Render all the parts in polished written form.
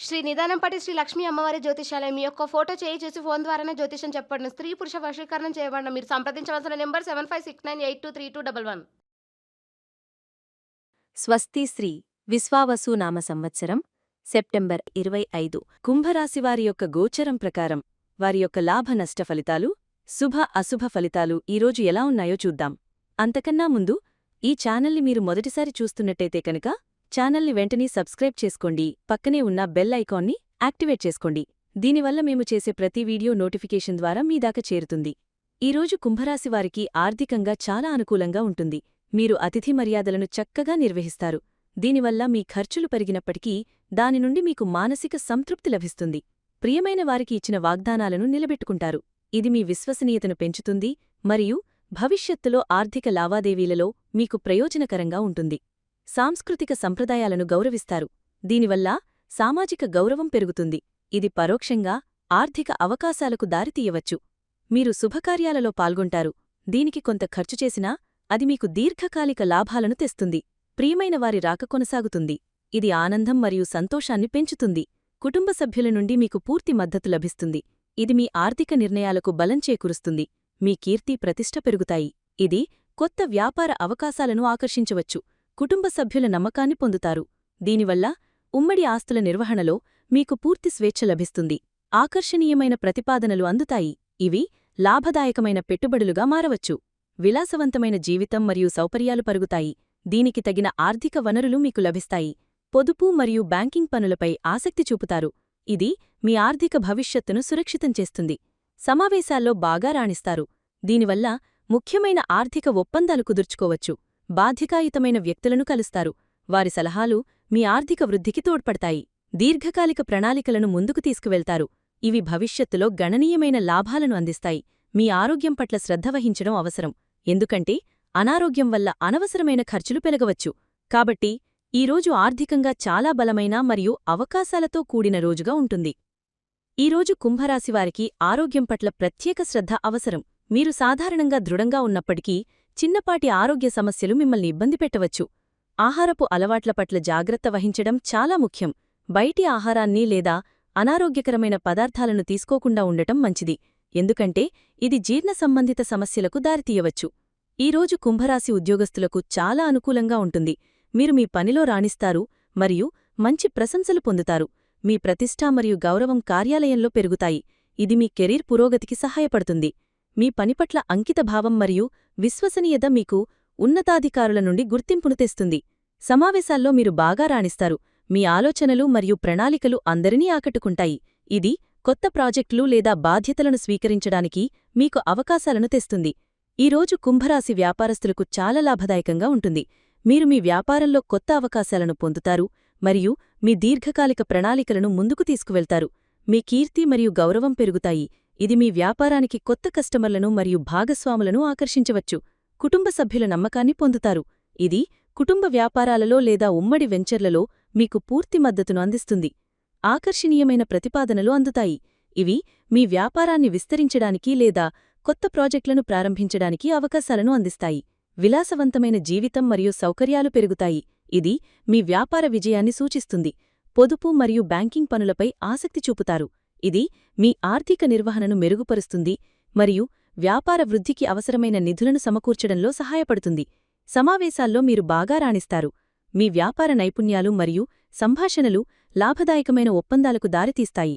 శ్రీ నిదానంపాటి శ్రీ లక్ష్మీ అమ్మవారి జ్యోతిష్యాలయం. మీ యొక్క ఫోటో చేయి చూసి ఫోను ద్వారానే జ్యోతిష్యం చెప్పబడును. స్త్రీ, పురుష వశీకరణం చేయబడును. మీరు సంప్రదించవలసిన నంబర్ 7569823211. స్వస్తి శ్రీ విశ్వావసు నామ సంవత్సరం సెప్టెంబర్ 25 కుంభరాశివారి యొక్క గోచరం ప్రకారం వారి యొక్క లాభ నష్ట ఫలితాలు, శుభ అశుభ ఫలితాలు ఈరోజు ఎలా ఉన్నాయో చూద్దాం. అంతకన్నా ముందు ఈ ఛానల్ని మీరు మొదటిసారి చూస్తున్నట్టయితే కనుక ఛానల్ని వెంటనే సబ్స్క్రైబ్ చేసుకోండి. పక్కనే ఉన్న బెల్ ఐకాన్ని యాక్టివేట్ చేసుకోండి. దీనివల్ల మేము చేసే ప్రతి వీడియో నోటిఫికేషన్ ద్వారా మీ దాకా చేరుతుంది. ఈరోజు కుంభరాశివారికి ఆర్థికంగా చాలా అనుకూలంగా ఉంటుంది. మీరు అతిథి మర్యాదలను చక్కగా నిర్వహిస్తారు. దీనివల్ల మీ ఖర్చులు పెరిగినప్పటికీ దాని నుండి మీకు మానసిక సంతృప్తి లభిస్తుంది. ప్రియమైన వారికి ఇచ్చిన వాగ్దానాలను నిలబెట్టుకుంటారు. ఇది మీ విశ్వసనీయతను పెంచుతుంది మరియు భవిష్యత్తులో ఆర్థిక లావాదేవీలలో మీకు ప్రయోజనకరంగా ఉంటుంది. సాంస్కృతిక సంప్రదాయాలను గౌరవిస్తారు. దీనివల్ల సామాజిక గౌరవం పెరుగుతుంది. ఇది పరోక్షంగా ఆర్థిక అవకాశాలకు దారితీయవచ్చు. మీరు శుభకార్యాలలో పాల్గొంటారు. దీనికి కొంత ఖర్చు చేసినా అది మీకు దీర్ఘకాలిక లాభాలను తెస్తుంది. ప్రియమైన వారి రాక కొనసాగుతుంది. ఇది ఆనందం మరియు సంతోషాన్ని పెంచుతుంది. కుటుంబ సభ్యుల నుండి మీకు పూర్తి మద్దతు లభిస్తుంది. ఇది మీ ఆర్థిక నిర్ణయాలకు బలం చేకూరుస్తుంది. మీ కీర్తి ప్రతిష్ఠ పెరుగుతాయి. ఇది కొత్త వ్యాపార అవకాశాలను ఆకర్షించవచ్చు. కుటుంబ సభ్యుల నమ్మకాన్ని పొందుతారు. దీనివల్ల ఉమ్మడి ఆస్తుల నిర్వహణలో మీకు పూర్తి స్వేచ్ఛ లభిస్తుంది. ఆకర్షణీయమైన ప్రతిపాదనలు అందుతాయి. ఇవి లాభదాయకమైన పెట్టుబడులుగా మారవచ్చు. విలాసవంతమైన జీవితం మరియు సౌకర్యాలు పెరుగుతాయి. దీనికి తగిన ఆర్థిక వనరులు మీకు లభిస్తాయి. పొదుపు మరియు బ్యాంకింగ్ పనులపై ఆసక్తి చూపుతారు. ఇది మీ ఆర్థిక భవిష్యత్తును సురక్షితం చేస్తుంది. సమావేశాల్లో బాగా రాణిస్తారు. దీనివల్ల ముఖ్యమైన ఆర్థిక ఒప్పందాలు కుదుర్చుకోవచ్చు. బాధ్యతాయుతమైన వ్యక్తులను కలుస్తారు. వారి సలహాలు మీ ఆర్థిక వృద్ధికి తోడ్పడతాయి. దీర్ఘకాలిక ప్రణాళికలను ముందుకు తీసుకువెళ్తారు. ఇవి భవిష్యత్తులో గణనీయమైన లాభాలను అందిస్తాయి. మీ ఆరోగ్యం పట్ల శ్రద్ధ వహించడం అవసరం. ఎందుకంటే అనారోగ్యం వల్ల అనవసరమైన ఖర్చులు పెరగవచ్చు. కాబట్టి ఈరోజు ఆర్థికంగా చాలా బలమైన మరియు అవకాశాలతో కూడిన రోజుగా ఉంటుంది. ఈరోజు కుంభరాశివారికి ఆరోగ్యం పట్ల ప్రత్యేక శ్రద్ధ అవసరం. మీరు సాధారణంగా దృఢంగా ఉన్నప్పటికీ చిన్నపాటి ఆరోగ్య సమస్యలు మిమ్మల్ని ఇబ్బంది పెట్టవచ్చు. ఆహారపు అలవాట్ల పట్ల జాగ్రత్త వహించడం చాలా ముఖ్యం. బయటి ఆహారాన్ని లేదా అనారోగ్యకరమైన పదార్థాలను తీసుకోకుండా ఉండటం మంచిది. ఎందుకంటే ఇది జీర్ణ సంబంధిత సమస్యలకు దారితీయవచ్చు. ఈరోజు కుంభరాశి ఉద్యోగస్తులకు చాలా అనుకూలంగా ఉంటుంది. మీరు మీ పనిలో రాణిస్తారు మరియు మంచి ప్రశంసలు పొందుతారు. మీ ప్రతిష్ఠ మరియు గౌరవం కార్యాలయంలో పెరుగుతాయి. ఇది మీ కెరీర్ పురోగతికి సహాయపడుతుంది. మీ పనిపట్ల అంకితభావం మరియు విశ్వసనీయత మీకు ఉన్నతాధికారుల నుండి గుర్తింపును తెస్తుంది. సమావేశాల్లో మీరు బాగా రాణిస్తారు. మీ ఆలోచనలు మరియు ప్రణాళికలు అందరినీ ఆకట్టుకుంటాయి. ఇది కొత్త ప్రాజెక్టులు లేదా బాధ్యతలను స్వీకరించడానికి మీకు అవకాశాలను తెస్తుంది. ఈరోజు కుంభరాశి వ్యాపారస్తులకు చాలా లాభదాయకంగా ఉంటుంది. మీరు మీ వ్యాపారంలో కొత్త అవకాశాలను పొందుతారు మరియు మీ దీర్ఘకాలిక ప్రణాళికలను ముందుకు తీసుకువెళ్తారు. మీ కీర్తి మరియు గౌరవం పెరుగుతాయి. ఇది మీ వ్యాపారానికి కొత్త కస్టమర్లను మరియు భాగస్వాములను ఆకర్షించవచ్చు. కుటుంబ సభ్యుల నమ్మకాన్ని పొందుతారు. ఇది కుటుంబ వ్యాపారాలలో లేదా ఉమ్మడి వెంచర్లలో మీకు పూర్తి మద్దతును అందిస్తుంది. ఆకర్షణీయమైన ప్రతిపాదనలు అందుతాయి. ఇవి మీ వ్యాపారాన్ని విస్తరించడానికి లేదా కొత్త ప్రాజెక్టులను ప్రారంభించడానికి అవకాశాలను అందిస్తాయి. విలాసవంతమైన జీవితం మరియు సౌకర్యాలు పెరుగుతాయి. ఇది మీ వ్యాపార విజయాన్ని సూచిస్తుంది. పొదుపు మరియు బ్యాంకింగ్ పనులపై ఆసక్తి చూపుతారు. ఇది మీ ఆర్థిక నిర్వహణను మెరుగుపరుస్తుంది మరియు వ్యాపార వృద్ధికి అవసరమైన నిధులను సమకూర్చడంలో సహాయపడుతుంది. సమావేశాల్లో మీరు బాగా రాణిస్తారు. మీ వ్యాపార నైపుణ్యాలు మరియు సంభాషణలు లాభదాయకమైన ఒప్పందాలకు దారితీస్తాయి.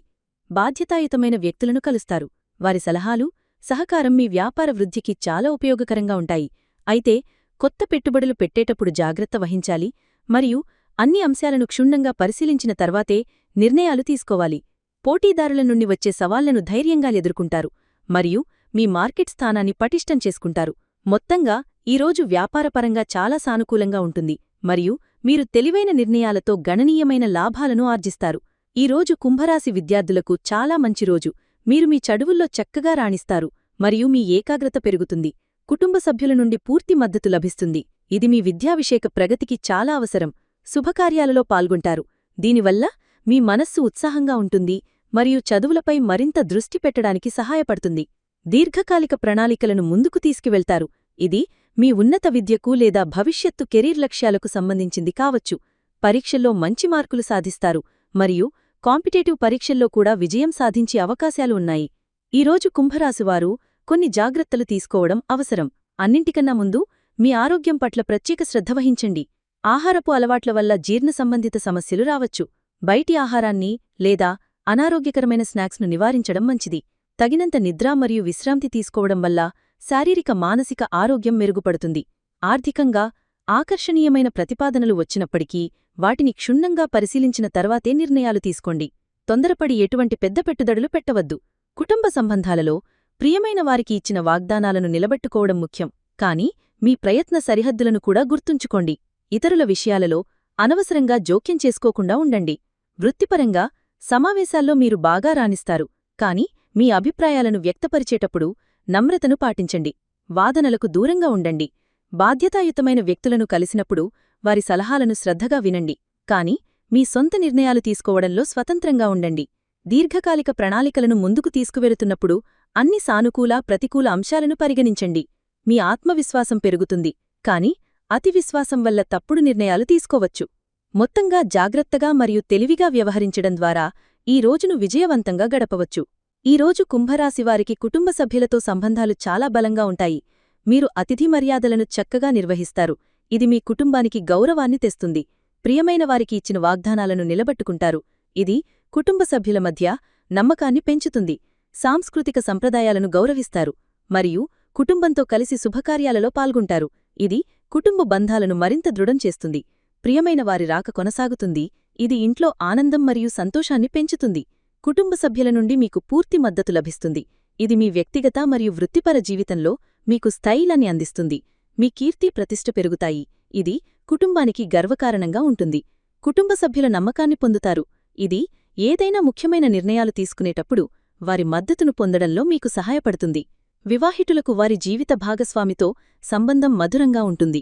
బాధ్యతాయుతమైన వ్యక్తులను కలుస్తారు. వారి సలహాలు, సహకారం మీ వ్యాపార వృద్ధికి చాలా ఉపయోగకరంగా ఉంటాయి. అయితే కొత్త పెట్టుబడులు పెట్టేటప్పుడు జాగ్రత్త వహించాలి మరియు అన్ని అంశాలను క్షుణ్ణంగా పరిశీలించిన తర్వాతే నిర్ణయాలు తీసుకోవాలి. పోటీదారుల నుండి వచ్చే సవాళ్లను ధైర్యంగా ఎదుర్కొంటారు మరియు మీ మార్కెట్ స్థానాన్ని పటిష్టం చేసుకుంటారు. మొత్తంగా ఈరోజు వ్యాపారపరంగా చాలా సానుకూలంగా ఉంటుంది మరియు మీరు తెలివైన నిర్ణయాలతో గణనీయమైన లాభాలను ఆర్జిస్తారు. ఈరోజు కుంభరాశి విద్యార్థులకు చాలా మంచి రోజు. మీరు మీ చదువుల్లో చక్కగా రాణిస్తారు మరియు మీ ఏకాగ్రత పెరుగుతుంది. కుటుంబ సభ్యుల నుండి పూర్తి మద్దతు లభిస్తుంది. ఇది మీ విద్యావిషేక ప్రగతికి చాలా అవసరం. శుభకార్యాలలో పాల్గొంటారు. దీనివల్ల మీ మనస్సు ఉత్సాహంగా ఉంటుంది మరియు చదువులపై మరింత దృష్టి పెట్టడానికి సహాయపడుతుంది. దీర్ఘకాలిక ప్రణాళికలను ముందుకు తీసుకువెళ్తారు. ఇది మీ ఉన్నత విద్యకు లేదా భవిష్యత్తు కెరీర్ లక్ష్యాలకు సంబంధించింది కావచ్చు. పరీక్షల్లో మంచి మార్కులు సాధిస్తారు మరియు కాంపిటేటివ్ పరీక్షల్లో కూడా విజయం సాధించే అవకాశాలు ఉన్నాయి. ఈరోజు కుంభరాశివారు కొన్ని జాగ్రత్తలు తీసుకోవడం అవసరం. అన్నింటికన్నా ముందు మీ ఆరోగ్యం పట్ల ప్రత్యేక శ్రద్ధ వహించండి. ఆహారపు అలవాట్ల వల్ల జీర్ణ సంబంధిత సమస్యలు రావచ్చు. బయటి ఆహారాన్ని లేదా అనారోగ్యకరమైన స్నాక్స్ను నివారించడం మంచిది. తగినంత నిద్ర మరియు విశ్రాంతి తీసుకోవడం వల్ల శారీరక మానసిక ఆరోగ్యం మెరుగుపడుతుంది. ఆర్థికంగా ఆకర్షణీయమైన ప్రతిపాదనలు వచ్చినప్పటికీ వాటిని క్షుణ్ణంగా పరిశీలించిన తర్వాతే నిర్ణయాలు తీసుకోండి. తొందరపడి ఎటువంటి పెద్ద పెట్టుదడులు పెట్టవద్దు. కుటుంబ సంబంధాలలో ప్రియమైన వారికి ఇచ్చిన వాగ్దానాలను నిలబెట్టుకోవడం ముఖ్యం. కానీ మీ ప్రయత్న సరిహద్దులను కూడా గుర్తుంచుకోండి. ఇతరుల విషయాలలో అనవసరంగా జోక్యం చేసుకోకుండా ఉండండి. వృత్తిపరంగా సమావేశాల్లో మీరు బాగా రాణిస్తారు. కాని మీ అభిప్రాయాలను వ్యక్తపరిచేటప్పుడు నమ్రతను పాటించండి. వాదనలకు దూరంగా ఉండండి. బాధ్యతాయుతమైన వ్యక్తులను కలిసినప్పుడు వారి సలహాలను శ్రద్ధగా వినండి. కాని మీ సొంత నిర్ణయాలు తీసుకోవడంలో స్వతంత్రంగా ఉండండి. దీర్ఘకాలిక ప్రణాళికలను ముందుకు తీసుకువెడుతున్నప్పుడు అన్ని సానుకూల ప్రతికూల అంశాలను పరిగణించండి. మీ ఆత్మవిశ్వాసం పెరుగుతుంది. కాని అతి విశ్వాసం వల్ల తప్పుడు నిర్ణయాలు తీసుకోవచ్చు. మొత్తంగా జాగ్రత్తగా మరియు తెలివిగా వ్యవహరించడం ద్వారా ఈ రోజును విజయవంతంగా గడపవచ్చు. ఈరోజు కుంభరాశివారికి కుటుంబ సభ్యులతో సంబంధాలు చాలా బలంగా ఉంటాయి. మీరు అతిథి మర్యాదలను చక్కగా నిర్వహిస్తారు. ఇది మీ కుటుంబానికి గౌరవాన్ని తెస్తుంది. ప్రియమైన వారికి ఇచ్చిన వాగ్దానాలను నిలబట్టుకుంటారు. ఇది కుటుంబ సభ్యుల మధ్య నమ్మకాన్ని పెంచుతుంది. సాంస్కృతిక సంప్రదాయాలను గౌరవిస్తారు మరియు కుటుంబంతో కలిసి శుభకార్యాలలో పాల్గొంటారు. ఇది కుటుంబ బంధాలను మరింత దృఢం చేస్తుంది. ప్రియమైన వారి రాక కొనసాగుతుంది. ఇది ఇంట్లో ఆనందం మరియు సంతోషాన్ని పెంచుతుంది. కుటుంబ సభ్యుల నుండి మీకు పూర్తి మద్దతు లభిస్తుంది. ఇది మీ వ్యక్తిగత మరియు వృత్తిపర జీవితంలో మీకు స్థైర్యాన్ని అందిస్తుంది. మీ కీర్తి ప్రతిష్ఠ పెరుగుతాయి. ఇది కుటుంబానికి గర్వకారణంగా ఉంటుంది. కుటుంబ సభ్యుల నమ్మకాన్ని పొందుతారు. ఇది ఏదైనా ముఖ్యమైన నిర్ణయాలు తీసుకునేటప్పుడు వారి మద్దతును పొందడంలో మీకు సహాయపడుతుంది. వివాహితులకు వారి జీవిత భాగస్వామితో సంబంధం మధురంగా ఉంటుంది.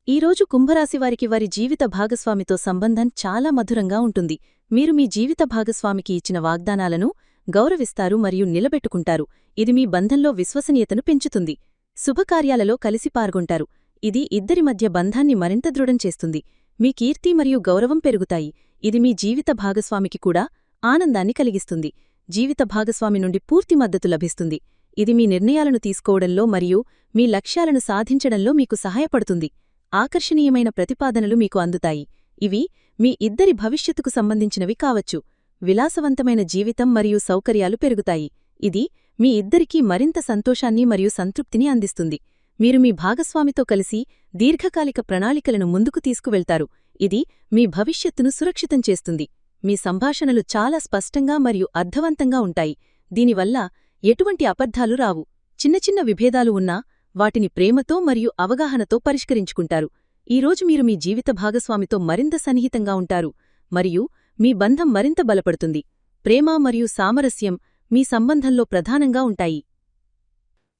ఈరోజు కుంభరాశివారికి వారి జీవిత భాగస్వామితో సంబంధం చాలా మధురంగా ఉంటుంది. మీరు మీ జీవిత భాగస్వామికి ఇచ్చిన వాగ్దానాలను గౌరవిస్తారు మరియు నిలబెట్టుకుంటారు. ఇది మీ బంధంలో విశ్వసనీయతను పెంచుతుంది. శుభకార్యాలలో కలిసి పాల్గొంటారు. ఇది ఇద్దరి మధ్య బంధాన్ని మరింత దృఢం చేస్తుంది. మీ కీర్తి మరియు గౌరవం పెరుగుతాయి. ఇది మీ జీవిత భాగస్వామికి కూడా ఆనందాన్ని కలిగిస్తుంది. జీవిత భాగస్వామి నుండి పూర్తి మద్దతు లభిస్తుంది. ఇది మీ నిర్ణయాలను తీసుకోవడంలో మరియు మీ లక్ష్యాలను సాధించడంలో మీకు సహాయపడుతుంది. ఆకర్షణీయమైన ప్రతిపాదనలు మీకు అందుతాయి. ఇవి మీ ఇద్దరి భవిష్యత్తుకు సంబంధించినవి కావచ్చు. విలాసవంతమైన జీవితం మరియు సౌకర్యాలు పెరుగుతాయి. ఇది మీ ఇద్దరికీ మరింత సంతోషాన్ని మరియు సంతృప్తిని అందిస్తుంది. మీరు మీ భాగస్వామితో కలిసి దీర్ఘకాలిక ప్రణాళికలను ముందుకు తీసుకువెళ్తారు. ఇది మీ భవిష్యత్తును సురక్షితం చేస్తుంది. మీ సంభాషణలు చాలా స్పష్టంగా మరియు అర్థవంతంగా ఉంటాయి. దీనివల్ల ఎటువంటి అబద్ధాలు రావు. చిన్న చిన్న విభేదాలు ఉన్నా వాటిని ప్రేమతో మరియు అవగాహనతో పరిష్కరించుకుంటారు. ఈరోజు మీరు మీ జీవిత భాగస్వామితో మరింత సన్నిహితంగా ఉంటారు మరియు మీ బంధం మరింత బలపడుతుంది. ప్రేమ మరియు సామరస్యం మీ సంబంధంలో ప్రధానంగా ఉంటాయి.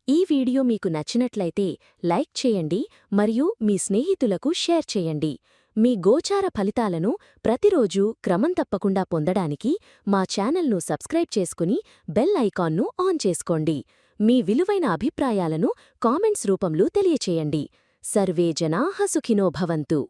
ఈ వీడియో మీకు నచ్చినట్లయితే లైక్ చేయండి మరియు మీ స్నేహితులకు షేర్ చేయండి. మీ గోచార ఫలితాలను ప్రతిరోజూ క్రమం తప్పకుండా పొందడానికి మా ఛానల్ను సబ్స్క్రైబ్ చేసుకుని బెల్ ఐకాన్ను ఆన్ చేసుకోండి. మీ విలువైన అభిప్రాయాలను కామెంట్స్ రూపంలో తెలియచేయండి. సర్వే జనాః సుఖినో భవంతు.